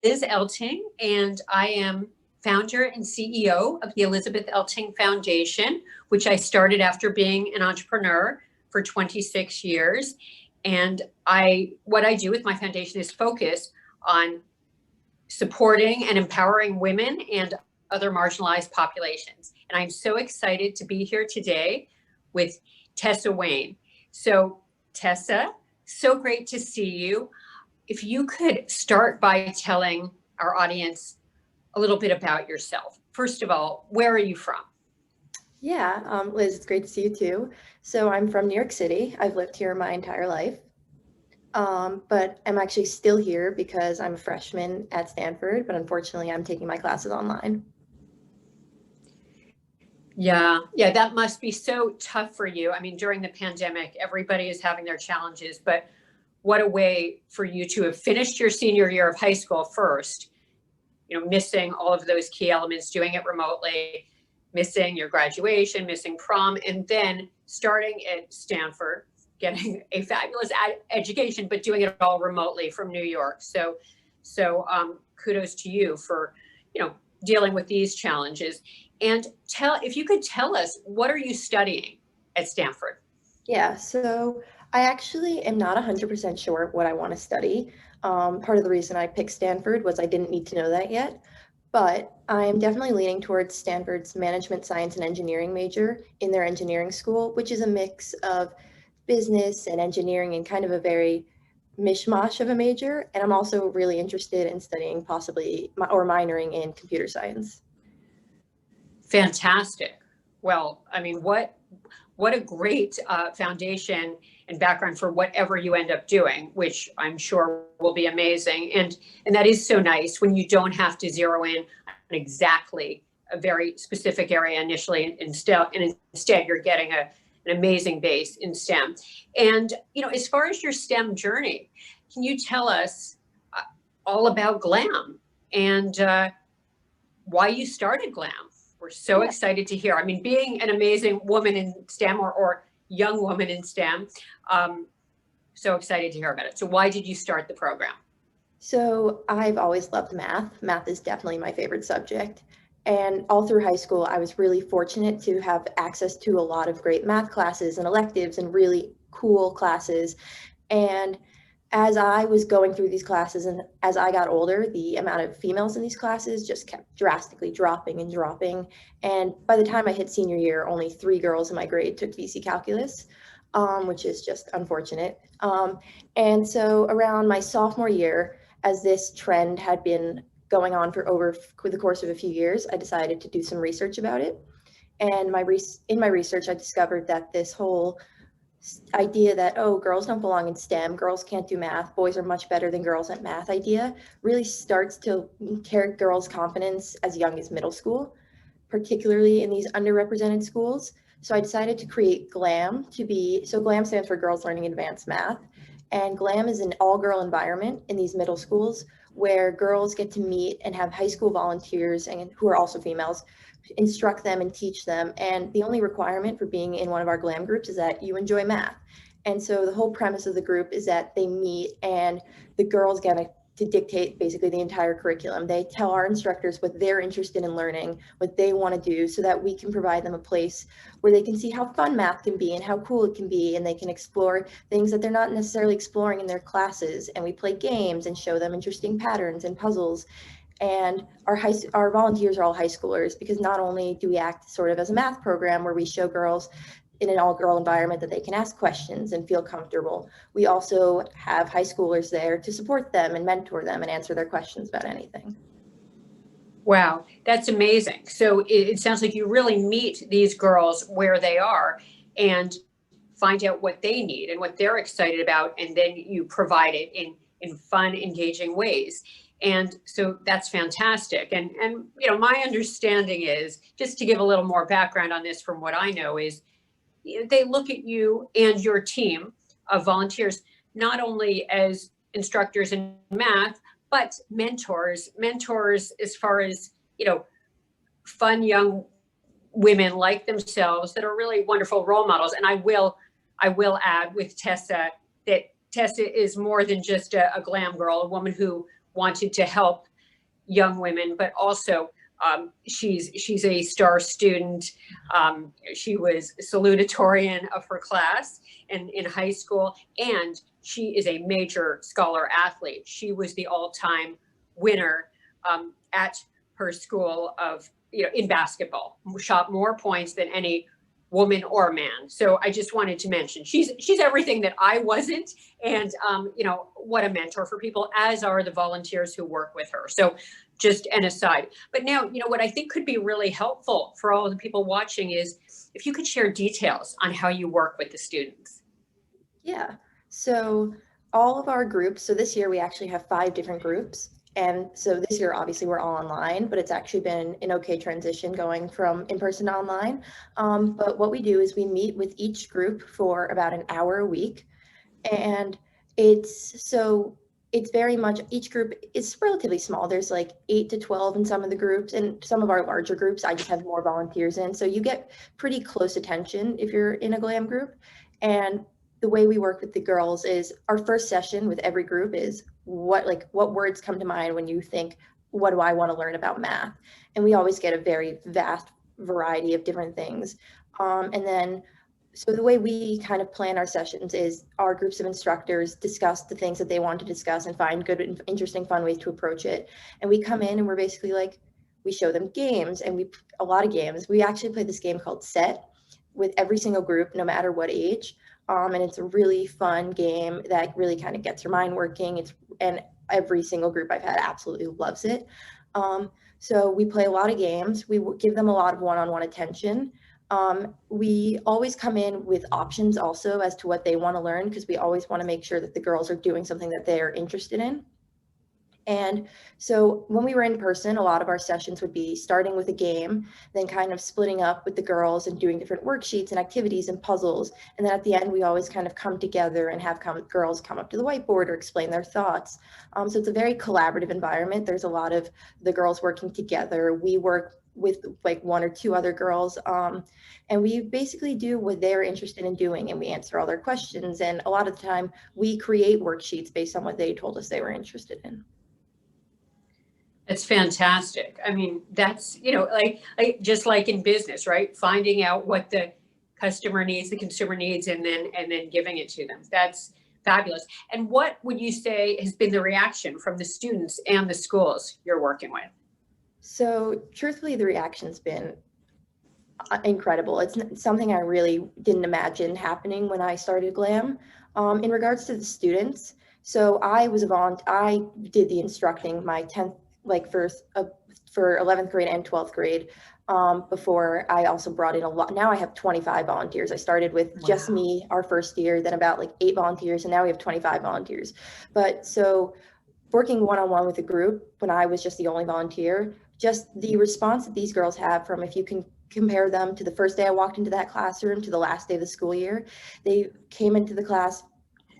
Liz Elting, and I am founder and CEO of the Elizabeth Elting Foundation, which I started after being an entrepreneur for 26 years. And what I do with my foundation is focus on supporting and empowering women and other marginalized populations. And I'm so excited to be here today with Tessa Wayne. So, Tessa, so great to see you. If you could start by telling our audience a little bit about yourself. First of all, where are you from? Yeah, Liz, it's great to see you too. So I'm from New York City. I've lived here my entire life, but I'm actually still here because I'm a freshman at Stanford, but unfortunately I'm taking my classes online. Yeah, that must be so tough for you. I mean, during the pandemic, everybody is having their challenges, but what a way for you to have finished your senior year of high school first, missing all of those key elements, doing it remotely, missing your graduation, missing prom, and then starting at Stanford, getting a fabulous education, but doing it all remotely from New York. So kudos to you for, dealing with these challenges. And if you could tell us, what are you studying at Stanford? Yeah, so I actually am not 100% sure what I want to study. Part of the reason I picked Stanford was I didn't need to know that yet, but I'm definitely leaning towards Stanford's management science and engineering major in their engineering school, which is a mix of business and engineering and kind of a very mishmash of a major. And I'm also really interested in studying possibly or minoring in computer science. Fantastic. Well, I mean, what a great foundation and background for whatever you end up doing, which I'm sure will be amazing. And that is so nice when you don't have to zero in on exactly a very specific area initially, and instead you're getting an amazing base in STEM. And as far as your STEM journey, can you tell us all about Glam and why you started Glam? We're so Yeah. excited to hear. I mean, being an amazing woman in STEM or young woman in STEM, so excited to hear about it. So why did you start the program? So I've always loved math. Math is definitely my favorite subject. And all through high school, I was really fortunate to have access to a lot of great math classes and electives and really cool classes. And as I was going through these classes and as I got older, the amount of females in these classes just kept drastically dropping and dropping. And by the time I hit senior year, only 3 girls in my grade took VC calculus, which is just unfortunate. And so around my sophomore year, as this trend had been going on for over the course of a few years, I decided to do some research about it. And in my research, I discovered that this whole idea that, oh, girls don't belong in STEM, girls can't do math, boys are much better than girls at math idea really starts to tear girls' confidence as young as middle school, particularly in these underrepresented schools. So I decided to create GLAM so GLAM stands for Girls Learning Advanced Math. And GLAM is an all girl environment in these middle schools where girls get to meet and have high school volunteers and who are also females instruct them and teach them. And the only requirement for being in one of our GLAM groups is that you enjoy math. And so the whole premise of the group is that they meet and the girls get to dictate basically the entire curriculum. They tell our instructors what they're interested in learning, what they want to do, so that we can provide them a place where they can see how fun math can be and how cool it can be, and they can explore things that they're not necessarily exploring in their classes. And we play games and show them interesting patterns and puzzles. And our volunteers are all high schoolers, because not only do we act sort of as a math program where we show girls in an all-girl environment that they can ask questions and feel comfortable, we also have high schoolers there to support them and mentor them and answer their questions about anything. Wow, that's amazing. So it sounds like you really meet these girls where they are and find out what they need and what they're excited about, and then you provide it in fun, engaging ways. And so that's fantastic. And my understanding is, just to give a little more background on this from what I know, is they look at you and your team of volunteers not only as instructors in math, but mentors as far as, fun young women like themselves that are really wonderful role models. And I will add with Tessa that Tessa is more than just a glam girl, a woman who wanted to help young women, but also she's a star student. She was salutatorian of her class in high school, and she is a major scholar athlete. She was the all-time winner at her school of, in basketball, shot more points than any woman or man. So I just wanted to mention she's everything that I wasn't, and what a mentor for people, as are the volunteers who work with her. So just an aside. But now, what I think could be really helpful for all of the people watching is if you could share details on how you work with the students. Yeah. So all of our groups, so this year we actually have 5 different groups. And so this year, obviously, we're all online, but it's actually been an okay transition going from in-person to online. But what we do is we meet with each group for about an hour a week. And it's very much, each group is relatively small. There's like 8 to 12 in some of the groups, and some of our larger groups, I just have more volunteers in. So you get pretty close attention if you're in a Glam group. And the way we work with the girls is our first session with every group is what words come to mind when you think, what do I want to learn about math? And we always get a very vast variety of different things. And then, so the way we kind of plan our sessions is our groups of instructors discuss the things that they want to discuss and find good, interesting, fun ways to approach it. And we come in and we're basically like, we show them games, and a lot of games. We actually play this game called Set with every single group, no matter what age. And it's a really fun game that really kind of gets your mind working. And every single group I've had absolutely loves it. So we play a lot of games. We give them a lot of one-on-one attention. We always come in with options also as to what they want to learn, because we always want to make sure that the girls are doing something that they're interested in. And so when we were in person, a lot of our sessions would be starting with a game, then kind of splitting up with the girls and doing different worksheets and activities and puzzles. And then at the end, we always kind of come together and have girls come up to the whiteboard or explain their thoughts. So it's a very collaborative environment. There's a lot of the girls working together. We work with like 1 or 2 other girls, and we basically do what they're interested in doing, and we answer all their questions. And a lot of the time, we create worksheets based on what they told us they were interested in. It's fantastic. I mean, that's, like just like in business, right? Finding out what the customer needs, the consumer needs, and then giving it to them. That's fabulous. And what would you say has been the reaction from the students and the schools you're working with? So truthfully, the reaction's been incredible. It's something I really didn't imagine happening when I started Glam. In regards to the students, so I did the instructing my 10th, for 11th grade and 12th grade, before I also brought in a lot. Now I have 25 volunteers. I started with just me our first year, then about 8 volunteers, and now we have 25 volunteers. But so working one-on-one with a group when I was just the only volunteer, just the response that these girls have from, if you can compare them to the first day I walked into that classroom to the last day of the school year, they came into the class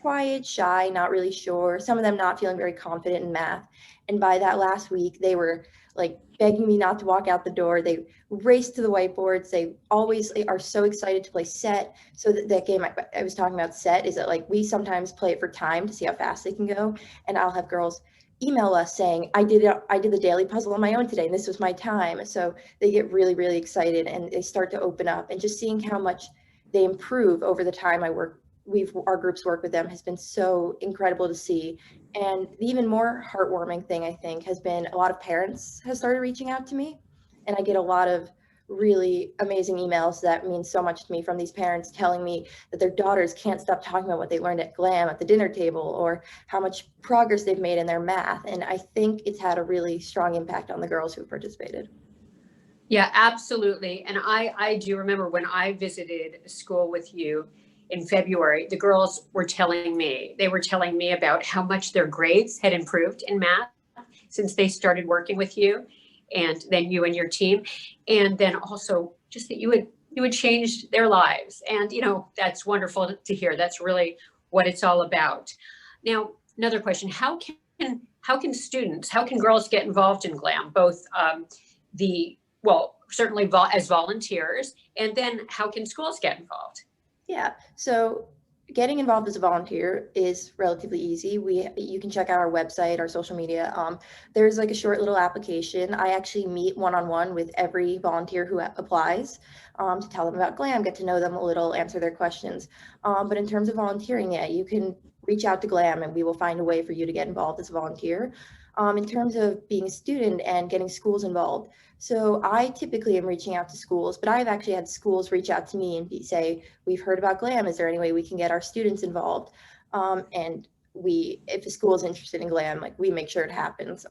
quiet, shy, not really sure, some of them not feeling very confident in math. And by that last week, they were begging me not to walk out the door. They raced to the whiteboards. They always are so excited to play Set. So that game I was talking about, Set, is that we sometimes play it for time to see how fast they can go. And I'll have girls email us saying, I did the daily puzzle on my own today, and this was my time. So they get really, really excited, and they start to open up, and just seeing how much they improve over the time our groups work with them has been so incredible to see. And the even more heartwarming thing, I think, has been a lot of parents have started reaching out to me, and I get a lot of really amazing emails that mean so much to me from these parents telling me that their daughters can't stop talking about what they learned at Glam at the dinner table, or how much progress they've made in their math. And I think it's had a really strong impact on the girls who participated. Yeah, absolutely. And I do remember when I visited school with you in February, the girls were telling me about how much their grades had improved in math since they started working with you, and then you and your team. And then also just that you had changed their lives. And, that's wonderful to hear. That's really what it's all about. Now, another question, how can girls get involved in Glam, both certainly as volunteers, and then how can schools get involved? Yeah, so getting involved as a volunteer is relatively easy. You can check out our website, our social media. There's like a short little application. I actually meet one-on-one with every volunteer who applies to tell them about Glam, get to know them a little, answer their questions. But in terms of volunteering, yeah, you can reach out to Glam and we will find a way for you to get involved as a volunteer. In terms of being a student and getting schools involved, so I typically am reaching out to schools, but I've actually had schools reach out to me and say, we've heard about Glam. Is there any way we can get our students involved? And if a school is interested in Glam, like we make sure it happens.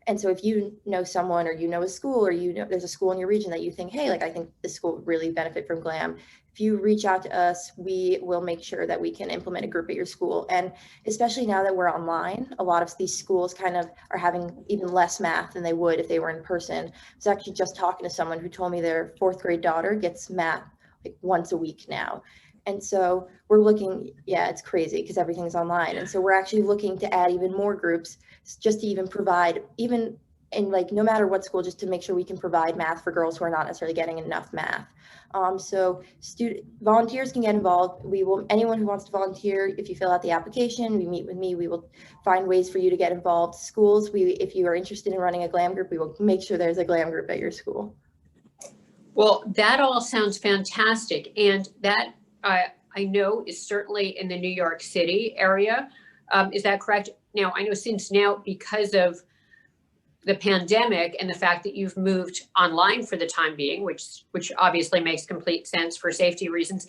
And so if you know someone or you know a school or you know there's a school in your region that you think, hey, like I think this school would really benefit from Glam, if you reach out to us, we will make sure that we can implement a group at your school. And especially now that we're online, a lot of these schools kind of are having even less math than they would if they were in person. I was actually just talking to someone who told me their 4th grade daughter gets math like once a week now. And so we're looking, yeah, it's crazy because everything's online. And so we're actually looking to add even more groups just to even provide, even in like no matter what school, just to make sure we can provide math for girls who are not necessarily getting enough math. So volunteers can get involved. Anyone who wants to volunteer, if you fill out the application, we meet with me, we will find ways for you to get involved. Schools, if you are interested in running a Glam group, we will make sure there's a Glam group at your school. Well, that all sounds fantastic. And that I know is certainly in the New York City area. Is that correct? Now, I know since now, because of the pandemic and the fact that you've moved online for the time being, which obviously makes complete sense for safety reasons,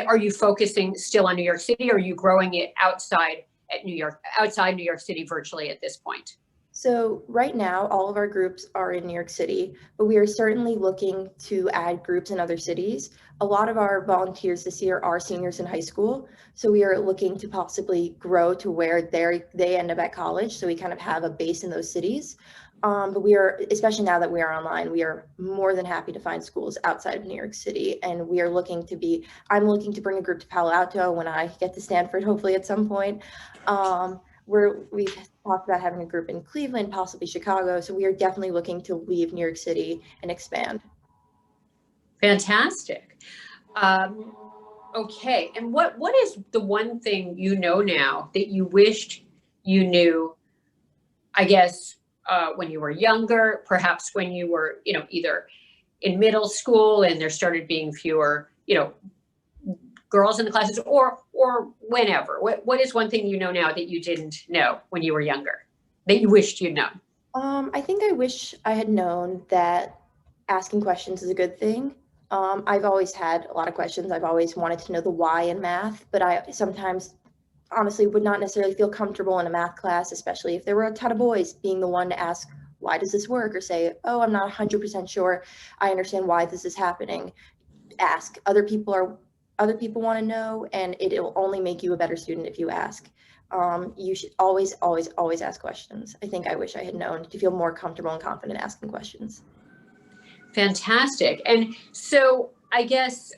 are you focusing still on New York City, or are you growing it outside New York City virtually at this point? So right now, all of our groups are in New York City, but we are certainly looking to add groups in other cities. A lot of our volunteers this year are seniors in high school, so we are looking to possibly grow to where they end up at college, so we kind of have a base in those cities. But we are, especially now that we are online, we are more than happy to find schools outside of New York City, and we are I'm looking to bring a group to Palo Alto when I get to Stanford, hopefully at some point. We've talked about having a group in Cleveland, possibly Chicago. So we are definitely looking to leave New York City and expand. Fantastic. Okay. And what is the one thing you know now that you wished you knew, I guess, when you were younger, perhaps when you were, either in middle school and there started being fewer, girls in the classes, or whenever? What is one thing you know now that you didn't know when you were younger, that you wished you'd known? I think I wish I had known that asking questions is a good thing. I've always had a lot of questions. I've always wanted to know the why in math, but I sometimes honestly would not necessarily feel comfortable in a math class, especially if there were a ton of boys, being the one to ask, why does this work? Or say, oh, I'm not 100% sure. I understand why this is happening. Ask. Other people want to know, and it'll only make you a better student if you ask. You should always, always, always ask questions. I think I wish I had known to feel more comfortable and confident asking questions. Fantastic. And so I guess,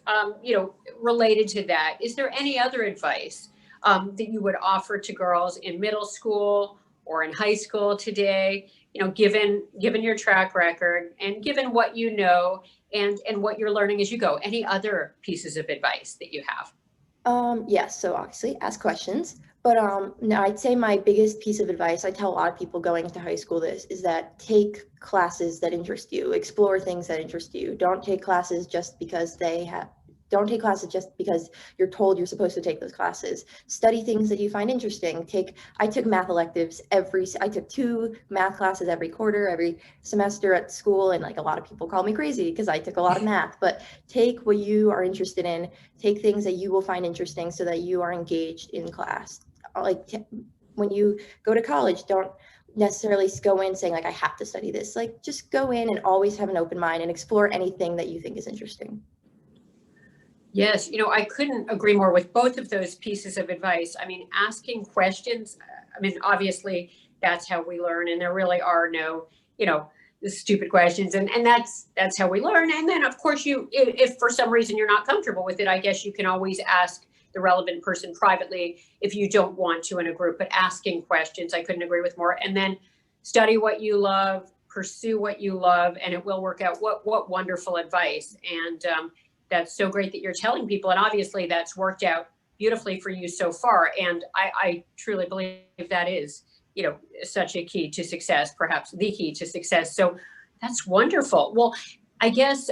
related to that, is there any other advice that you would offer to girls in middle school or in high school today, given your track record and given what you know and what you're learning as you go? Any other pieces of advice that you have? Yes, so obviously ask questions, but no, I'd say my biggest piece of advice, I tell a lot of people going into high school this, is that take classes that interest you, explore things that interest you. Don't take classes just because you're told you're supposed to take those classes. Study things that you find interesting. I took math electives I took 2 math classes every quarter, every semester at school, and like a lot of people call me crazy because I took a lot of math, but take what you are interested in, take things that you will find interesting so that you are engaged in class. When you go to college, don't necessarily go in saying like, I have to study this. Like just go in and always have an open mind and explore anything that you think is interesting. Yes, I couldn't agree more with both of those pieces of advice. I mean, asking questions, obviously that's how we learn, and there really are no, stupid questions, and that's how we learn. And then of course if for some reason you're not comfortable with it, I guess you can always ask the relevant person privately if you don't want to in a group. But asking questions, I couldn't agree with more. And then study what you love, pursue what you love, and it will work out. What wonderful advice. And that's so great that you're telling people, and obviously that's worked out beautifully for you so far. And I truly believe that is, such a key to success, perhaps the key to success. So that's wonderful. Well, I guess,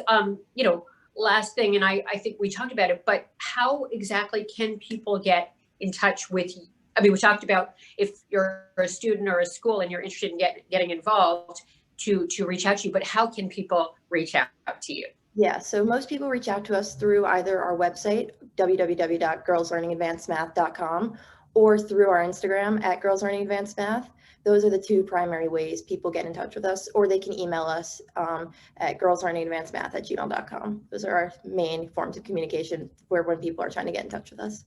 last thing, and I think we talked about it, but how exactly can people get in touch with you? I mean, we talked about if you're a student or a school and you're interested in getting involved to reach out to you, but how can people reach out to you? Yeah, so most people reach out to us through either our website, www.girlslearningadvancedmath.com, or through our Instagram at Girls Learning Advanced Math. Those are the two primary ways people get in touch with us, or they can email us at girlslearningadvancedmath@gmail.com. Those are our main forms of communication when people are trying to get in touch with us.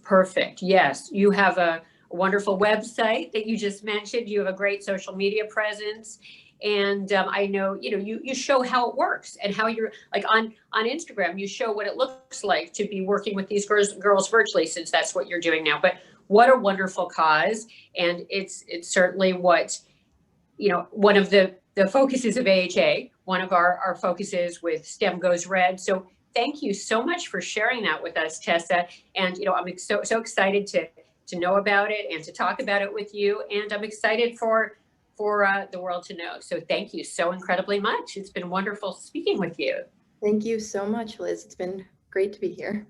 Perfect. Yes, you have a wonderful website that you just mentioned. You have a great social media presence, and I know you show how it works and how you're like on Instagram. You show what it looks like to be working with these girls virtually, since that's what you're doing now. But what a wonderful cause, and it's certainly what one of the focuses of AHA. One of our focuses with STEM Goes Red. So thank you so much for sharing that with us, Tessa. And I'm so excited to know about it and to talk about it with you. And I'm excited for the world to know. So thank you so incredibly much. It's been wonderful speaking with you. Thank you so much, Liz. It's been great to be here.